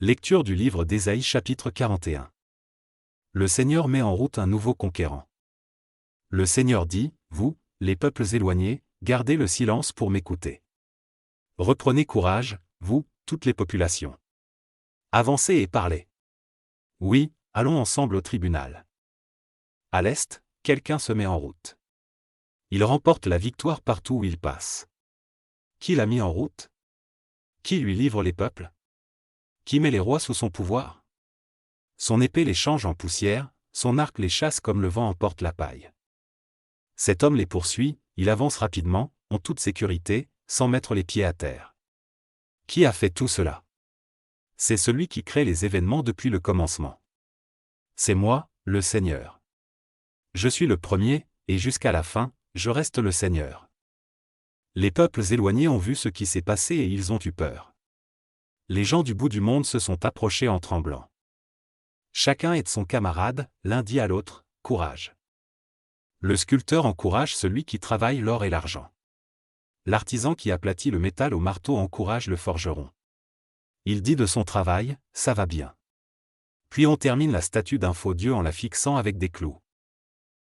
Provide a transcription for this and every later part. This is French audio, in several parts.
Lecture du livre d'Ésaïe chapitre 41. Le Seigneur met en route un nouveau conquérant. Le Seigneur dit, vous, les peuples éloignés, gardez le silence pour m'écouter. Reprenez courage, vous, toutes les populations. Avancez et parlez. Oui, allons ensemble au tribunal. À l'est, quelqu'un se met en route. Il remporte la victoire partout où il passe. Qui l'a mis en route? Qui lui livre les peuples? Qui met les rois sous son pouvoir? Son épée les change en poussière, son arc les chasse comme le vent emporte la paille. Cet homme les poursuit, il avance rapidement, en toute sécurité, sans mettre les pieds à terre. Qui a fait tout cela? C'est celui qui crée les événements depuis le commencement. C'est moi, le Seigneur. Je suis le premier, et jusqu'à la fin, je reste le Seigneur. Les peuples éloignés ont vu ce qui s'est passé et ils ont eu peur. Les gens du bout du monde se sont approchés en tremblant. Chacun aide son camarade, l'un dit à l'autre, courage. Le sculpteur encourage celui qui travaille l'or et l'argent. L'artisan qui aplatit le métal au marteau encourage le forgeron. Il dit de son travail, ça va bien. Puis on termine la statue d'un faux Dieu en la fixant avec des clous.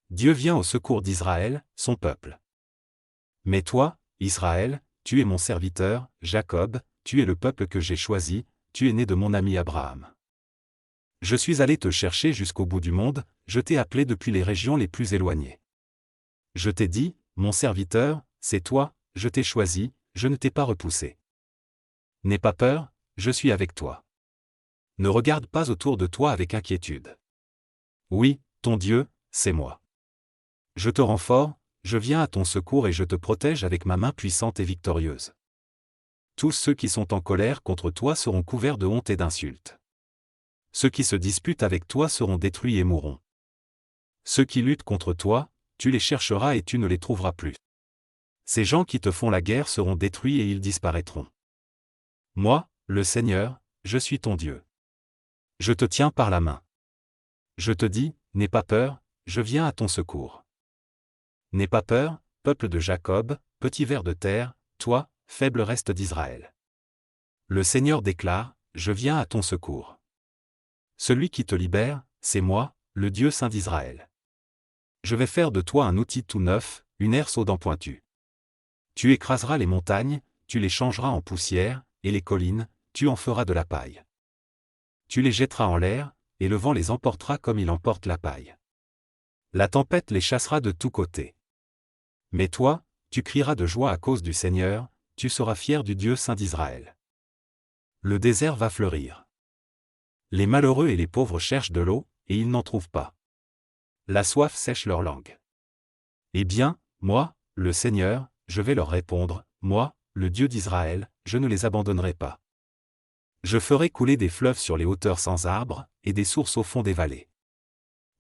Dieu vient au secours d'Israël, son peuple. Mais toi, Israël, tu es mon serviteur, Jacob, tu es le peuple que j'ai choisi, tu es né de mon ami Abraham. Je suis allé te chercher jusqu'au bout du monde, je t'ai appelé depuis les régions les plus éloignées. Je t'ai dit, mon serviteur, c'est toi, je t'ai choisi, je ne t'ai pas repoussé. N'aie pas peur, je suis avec toi. Ne regarde pas autour de toi avec inquiétude. Oui, ton Dieu, c'est moi. Je te rends fort, je viens à ton secours et je te protège avec ma main puissante et victorieuse. Tous ceux qui sont en colère contre toi seront couverts de honte et d'insultes. Ceux qui se disputent avec toi seront détruits et mourront. Ceux qui luttent contre toi, tu les chercheras et tu ne les trouveras plus. Ces gens qui te font la guerre seront détruits et ils disparaîtront. Moi, le Seigneur, je suis ton Dieu. Je te tiens par la main. Je te dis, n'aie pas peur, je viens à ton secours. N'aie pas peur, peuple de Jacob, petit ver de terre, toi, faible reste d'Israël. Le Seigneur déclare, je viens à ton secours. Celui qui te libère, c'est moi, le Dieu saint d'Israël. Je vais faire de toi un outil tout neuf, une herse aux dents pointues. Tu écraseras les montagnes, tu les changeras en poussière, et les collines, tu en feras de la paille. Tu les jetteras en l'air, et le vent les emportera comme il emporte la paille. La tempête les chassera de tous côtés. Mais toi, tu crieras de joie à cause du Seigneur, tu seras fier du Dieu saint d'Israël. Le désert va fleurir. Les malheureux et les pauvres cherchent de l'eau, et ils n'en trouvent pas. La soif sèche leur langue. Eh bien, moi, le Seigneur, je vais leur répondre, moi, le Dieu d'Israël, je ne les abandonnerai pas. Je ferai couler des fleuves sur les hauteurs sans arbres, et des sources au fond des vallées.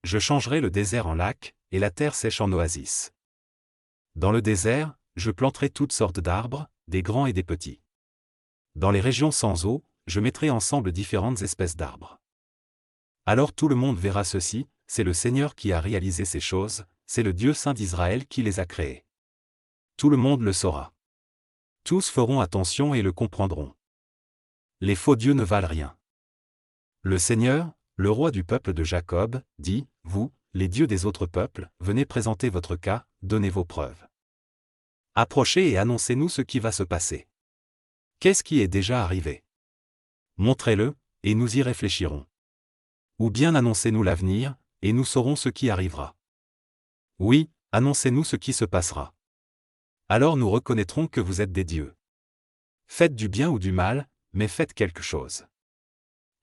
Je changerai le désert en lac, et la terre sèche en oasis. Dans le désert, je planterai toutes sortes d'arbres, des grands et des petits. Dans les régions sans eau, je mettrai ensemble différentes espèces d'arbres. Alors tout le monde verra ceci, c'est le Seigneur qui a réalisé ces choses, c'est le Dieu saint d'Israël qui les a créées. Tout le monde le saura. Tous feront attention et le comprendront. Les faux dieux ne valent rien. Le Seigneur, le roi du peuple de Jacob, dit, vous, les dieux des autres peuples, venez présenter votre cas, donnez vos preuves. Approchez et annoncez-nous ce qui va se passer. Qu'est-ce qui est déjà arrivé? Montrez-le, et nous y réfléchirons. Ou bien annoncez-nous l'avenir, et nous saurons ce qui arrivera. Oui, annoncez-nous ce qui se passera. Alors nous reconnaîtrons que vous êtes des dieux. Faites du bien ou du mal, mais faites quelque chose.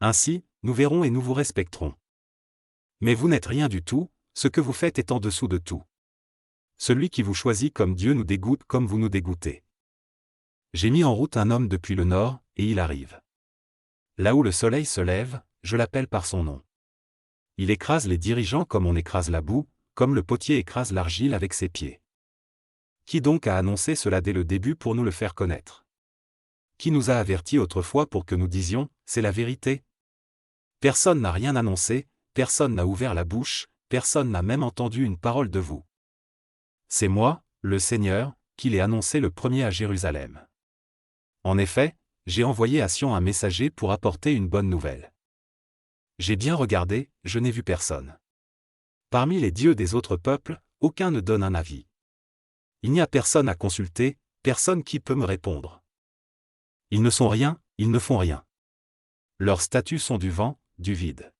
Ainsi, nous verrons et nous vous respecterons. Mais vous n'êtes rien du tout, ce que vous faites est en dessous de tout. Celui qui vous choisit comme Dieu nous dégoûte comme vous nous dégoûtez. J'ai mis en route un homme depuis le nord, et il arrive. Là où le soleil se lève, je l'appelle par son nom. Il écrase les dirigeants comme on écrase la boue, comme le potier écrase l'argile avec ses pieds. Qui donc a annoncé cela dès le début pour nous le faire connaître? Qui nous a avertis autrefois pour que nous disions, c'est la vérité? Personne n'a rien annoncé, personne n'a ouvert la bouche, personne n'a même entendu une parole de vous. C'est moi, le Seigneur, qui l'ai annoncé le premier à Jérusalem. En effet, j'ai envoyé à Sion un messager pour apporter une bonne nouvelle. J'ai bien regardé, je n'ai vu personne. Parmi les dieux des autres peuples, aucun ne donne un avis. Il n'y a personne à consulter, personne qui peut me répondre. Ils ne sont rien, ils ne font rien. Leurs statuts sont du vent, du vide.